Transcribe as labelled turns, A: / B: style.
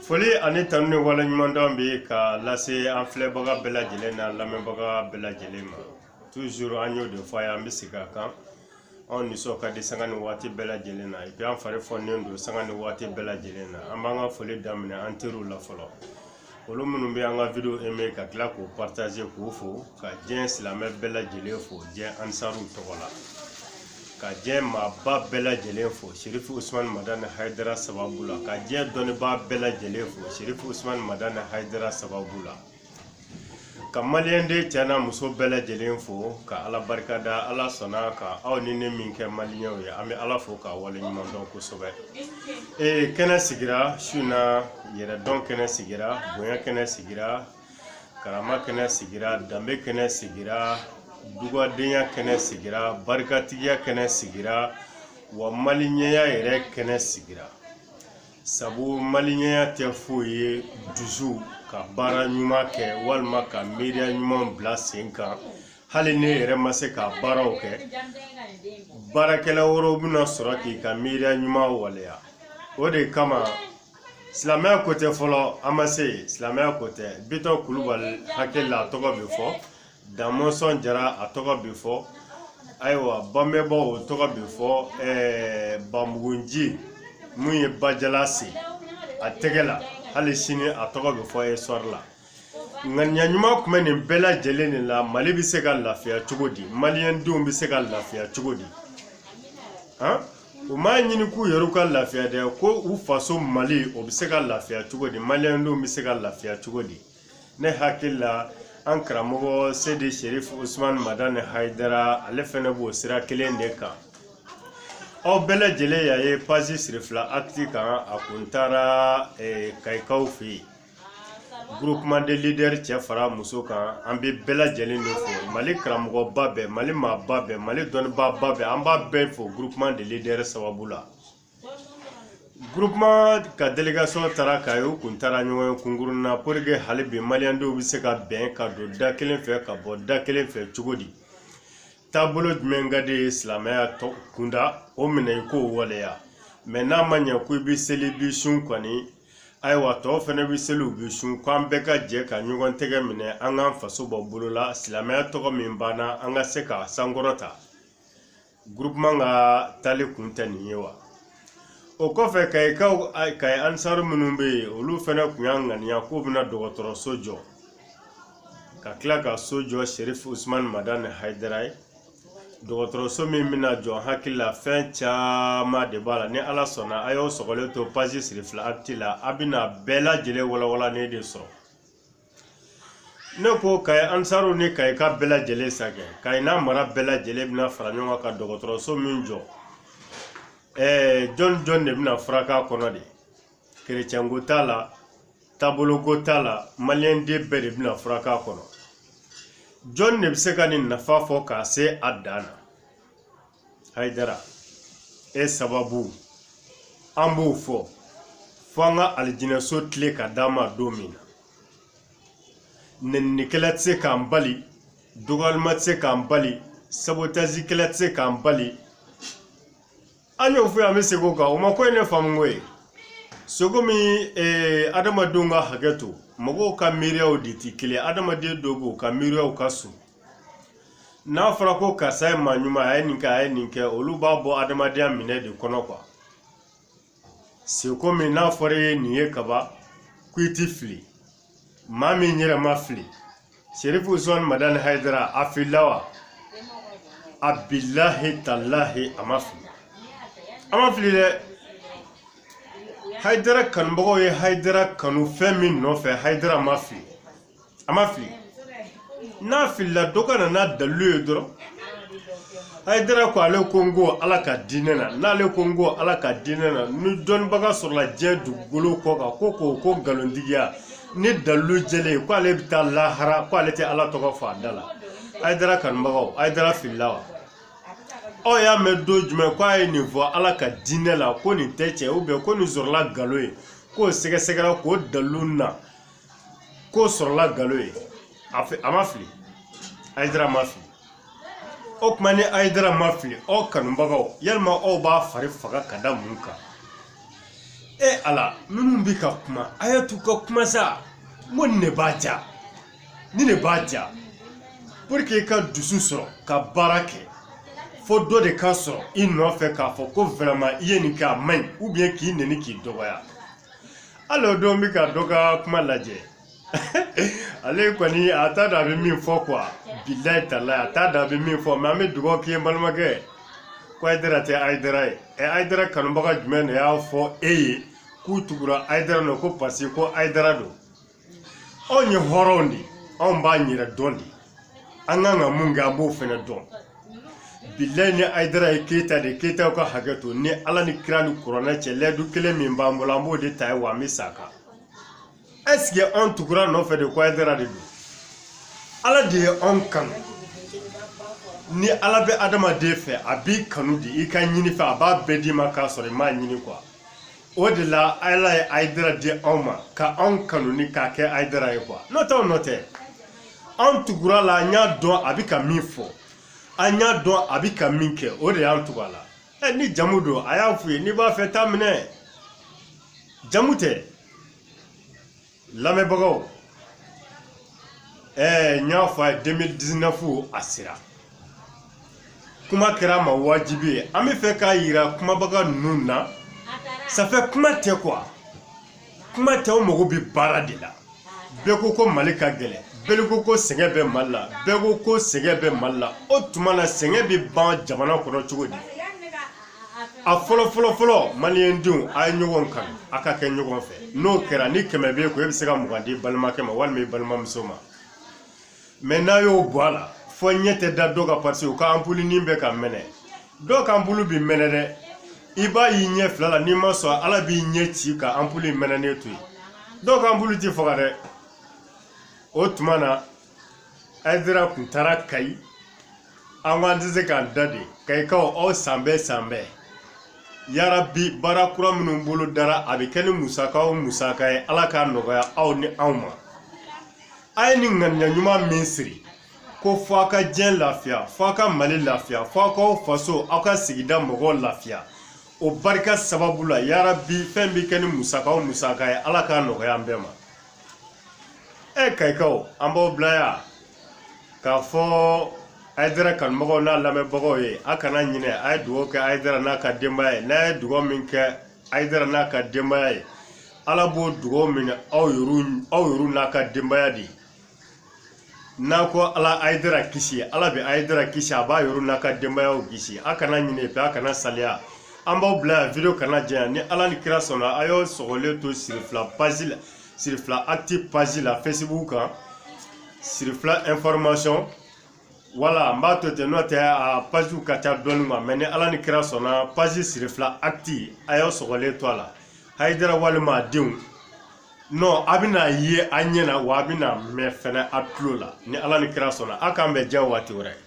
A: Foli ani tanu wala ɲuman dɔn bi ka lase an filɛbaga bɛɛ lajɛlen na lamɛnbaga bɛɛ lajɛlen ma. Toujours an y'o de fɔ an bɛ segin a kan. Anw nisɔn ka di sanga ni waati bɛɛ lajɛlen na. Et puis an fari fɔnnen don sanga ni waati bɛɛ lajɛlen na. An b'an ka foli daminɛ an teriw la fɔlɔ. Olu minnu bɛ an ka video aimer ka tila k'o partager k'o fo ka diɲɛ silamɛ bɛɛ lajɛlen fo diɲɛ Ansaruw tɔgɔ la. Ka diɲɛ maaba bɛɛ lajɛlen fo Sheriff Ousmane Madani Haidara sababu la. Ka diɲɛ dɔnnibaa bɛɛ lajɛlen fo Sheriff Ousmane Madani Haidara sababu la. Ka maliyɛn den cɛ n'a muso bɛɛ lajɛlen fo ka Ala barikada. Ala sɔnna ka aw ni ne min kɛ maliyɛnw ye an bɛ Ala fo k'a wale ɲuman dɔn kosɛbɛ. Kɛnɛ sigira su in na yɛrɛdɔn kɛnɛ sigira, bonya kɛnɛ sigira, karama kɛnɛ sigira, danbe kɛnɛ sigira, dugadenya kɛnɛ sigira, barikatigiya kɛnɛ sigira, wa maliɲɛya yɛrɛ kɛnɛ sigira. Sabu maliɲɛya tɛ foyi ye dusu ka baara ɲuman kɛ walima ka miiriya ɲuman bila sen kan. Hali ne yɛrɛ ma se ka baaraw kɛ, baarakɛla wɛrɛw bɛna sɔrɔ k'i ka miiriya ɲuman waleya. O de kama silamɛya ko tɛ fɔlɔ an ma se silamɛya ko tɛ. Bitɔn Kulubali hakili la a tɔgɔ bɛ fɔ, Damɔsɔn Jara a tɔgɔ bɛ fɔ, ayiwa banbɛbaw o tɔgɔ bɛ fɔ, Banbugunji mun ye Bajala se a tɛgɛ la hali sini a tɔgɔ bɛ fɔ histoire la. Ŋaniya ɲuman tun bɛ nin bɛɛ lajɛlen de la. Mali bɛ se ka lafiya cogo di? Maliyɛn denw bɛ se ka lafiya cogo di? U m'a ɲini k'u yɛrɛw ka lafiya dɛ, ko u faso Mali o bɛ se ka lafiya cogo di? Maliyɛn denw bɛ se ka lafiya cogo di? Ne hakili la an karamɔgɔ Seydi Sheriff Ousmane Madani Haidara ale fɛnɛ b'o sira kelen de kan. Aw bɛɛ lajɛlen y'a ye page siri fila acte kan a kun taara Kayikaw fɛ yen. Groupement de leaders cɛ fara muso kan an bɛ bɛɛ lajɛlen de fo. Mali karamɔgɔba bɛɛ, Mali maaba bɛɛ, Mali dɔnnibaaba bɛɛ an b'a bɛɛ fo groupement de leaders sababu la. Groupement ka délégation taara ka ye u kun taara ɲɔgɔn ye kunkurunna na pour que hali bi maliyɛn dɔw bɛ se ka bɛn ka don da kelen fɛ ka bɔ da kelen fɛ cogo di? Taabolo jumɛn ka di silamɛya kunda o minɛ i k'o waleya. Mais n'a ma ɲɛ ko i bɛ seli b'i sun kɔni, ayiwa tɔw fɛnɛ bɛ seli u bɛ sun, k'an bɛɛ ka jɛ ka ɲɔgɔn tɛgɛ minɛ an k'an faso bɔ bolo la. Silamɛya tɔgɔ min banna an ka se ka sankɔrɔta. Groupement ka taali kun tɛ nin ye wa? O kɔfɛ Kayi Ansaru minnu bɛ yen olu fɛnɛ kun y'a ŋaniya k'u bɛna dɔgɔtɔrɔso jɔ ka tila ka so jɔ Sheriff Ousmane Madani Haidara ye. Dɔgɔtɔrɔso min bɛna jɔ hakili la fɛn caman de b'a la. Ni Ala sɔnna a y'o sɔgɔlen to page siri fila acte la a bɛna bɛɛ lajɛlen walawala ne de sɔrɔ. Ne ko Kayi Ansaru ni Kayi ka bɛɛ lajɛlen sakɛ, Kayi n'a mara bɛɛ lajɛlen bɛna fara ɲɔgɔn kan ka dɔgɔtɔrɔso min jɔ. Jɔn de bɛna furaka kɔnɔ de. Kerecɛnko t'a la, taaboloko t'a la, maliyɛn den bɛɛ de bɛna furaka kɔnɔ. Jɔn de bɛ se ka nin nafa fɔ k'a se a dan na? Haidara, sababu an b'o fɔ an ka alijinɛso tile ka d'a ma don min na. Nɛninikɛla tɛ se k'an bali, dɔgɔyalima tɛ se k'an bali, sabotasikɛla tɛ se k'an bali. An y'o fɔ an bɛ segin o kan, o ma ko ye ne faamu ko ye. Sogo min adamadenw ka hakɛ to, mɔgɔw ka miiriyaw de tɛ kelen ye. Adamaden dɔw b'u ka miiriyaw ka surun. N'a fɔra ko karisa ye maa ɲuman a ye nin kɛ a ye nin kɛ olu b'a bɔ adamadenya minɛ de kɔnɔ quoi. C'est comme n'a fɔra ye nin ye kaba ko i ti fili. Maa min yɛrɛ ma fili. Sheriff Ousmane Madani Haidara a filila wa? A billahi tallahi a ma fili. A ma fili dɛ. Haidara kanubagaw ye Haidara kanu fɛn min nɔfɛ Haidara ma fili. A ma fili. N'a filila dɔ ka na n'a dalilu ye dɔrɔn. Haidara ko ale ko n ko Ala ka diinɛ na. N'ale ko n ko Ala ka diinɛ na ni dɔnnibaga sɔrɔla diɲɛ dugukolo kɔ kan ko nkalontigiya ni dalilu jɛlen ko ale bɛ taa lahara ko ale tɛ Ala tɔgɔ fɔ a da la. Haidara kanubagaw Haidara filila wa? Aw y'a mɛn don jumɛn ko a ye nin fɔ Ala ka diinɛ la ko nin tɛ tiɲɛ ou bien ko nin sɔrɔla nkalon ye k'o sɛgɛsɛgɛra k'o dalilu na k'o sɔrɔla nkalon ye? A ma fili. Haidara ma fili. O tuma ni Haidara ma fili aw kanubagaw yalima aw b'a fari faga ka da mun kan? ala minnu bi ka kuma ayatu ka kuma sa mo ne b'a ja ni ne b'a ja pour que ka dusu sɔrɔ ka baara kɛ fo dɔ de ka sɔrɔ i nɔfɛ k'a fɔ ko vraiment i ye nin kɛ a man ɲi ou bien k'i neni k'i dɔgɔya hali o don bi ka dɔ ka kuma lajɛ ale kɔni a t'a dɔn a bɛ min fɔ quoi bilayi talayi a t'a dɔn a bɛ min fɔ mais an bɛ dugawu k'i ye balimakɛ ko Haidara tɛ Haidara ye Haidara kanubaga jumɛn de y'a fɔ e ye k'u tugura Haidara nɔ ko parce que ko Haidara don anw ye hɔrɔnw de anw b'a yɛrɛ dɔn de an kan ka mun kɛ an b'o fana dɔn bilayi ni Haidara ye Keyita de Keyitaw ka hakɛ to ni Ala ni kira ni kuranɛ cɛ layidu kelen min b'an bolo an b'o de ta ye wa an bɛ sa a kan est-ce que anw tugura nɔfɛ de ko Haidara de don Ala de ye anw kanu ni Ala bɛ adamaden fɛ a b'i kanu di i ka ɲini fɛ a b'a bɛɛ d'i ma k'a sɔrɔ i m'a ɲini quoi o de la Ala ye Haidara di anw ma ka anw kanu ni k'a kɛ Haidara ye quoi n'o tɛ anw tugura la an y'a dɔn a bɛ ka min fɔ an y'a dɔn a bɛ ka min kɛ o de y'an tugu a la ni jamu don a y'a f'u ye n'i b'a fɛ taa minɛ jamu tɛ lamɛnbagaw n y'a fɔ a ye 2019 a sera kuma kɛra ma wajibi ye an bɛ fɛ k'a yira kumabaga ninnu na ça fait kuma tɛ quoi kuma tɛ o mago bɛ baara de la bɛɛ ko ko Mali ka gɛlɛn bɛɛ ko ko sɛgɛn bɛ Mali la bɛɛ ko ko sɛgɛn bɛ Mali la o tuma na sɛgɛn bɛ ban jamana kɔnɔ cogo di a fɔlɔ maliyɛn denw a ye ɲɔgɔn kanu a ka kɛ ɲɔgɔn fɛ n'o kɛra ni 100 b'e kun e bɛ se ka 20 di balimakɛ ma walima i balimamuso ma mais n'a y'o bɔ a la fo ɲɛ tɛ da dɔ ka parce que u ka ampulinin bɛ ka mɛnɛ dɔw ka ampulu bi mɛnɛ dɛ i b'a y'i ɲɛ fila la n'i ma sɔn Ala b'i ɲɛ ci ka ampulu mɛnɛnen to yen dɔw ka ampulu ti faga dɛ o tuma na Haidara kun taara Kayi an ko an tɛ se k'an da de Kayikaw aw san bɛɛ yarabi baara kura minnu bolo dara a bɛ kɛ ni musaka o musaka ye Ala k'a nɔgɔya aw ni anw ma a ye ni ŋaniya ɲuman min siri ko fo a ka diɲɛ lafiya fo a ka Mali lafiya fo a k'aw faso aw ka sigida mɔgɔw lafiya o barika sababu la yarabi fɛn bɛ kɛ ni musaka o musaka ye Ala k'a nɔgɔya an bɛɛ ma Kayikaw an b'aw bila yan k'a fɔ Haidara kanubagaw n'a lamɛnbagaw ye a kana ɲinɛ a ye dugawu kɛ Haidara n'a ka denbaya ye n'a ye dugawu min kɛ Haidara n'a ka denbaya ye Ala b'o dugawu minɛ aw yɛrɛ n'a ka denbaya de n'a ko Ala Haidara kisi Ala bɛ Haidara kisi a b'a yɛrɛ n'a ka denbayaw kisi a kana ɲinɛ pe a kana saliya an b'aw bila yan video kana janya ni Ala ni kira sɔnna a y'aw sɔgɔlen to Sirifila page la Sirifila active page la Facebook kan Sirifila information wala n b'a to ten n'o tɛ a page ka ca dɔɔni ma mais ni Ala ni kira sɔnna page Sirifila active a y'aw sɔgɔlen to a la Haidara walima a denw non a bɛna ye a ɲɛna wa a bɛna mɛn fɛnɛ a tulo la ni Ala ni kira sɔnna a k'an bɛn diɲɛ waati wɛrɛ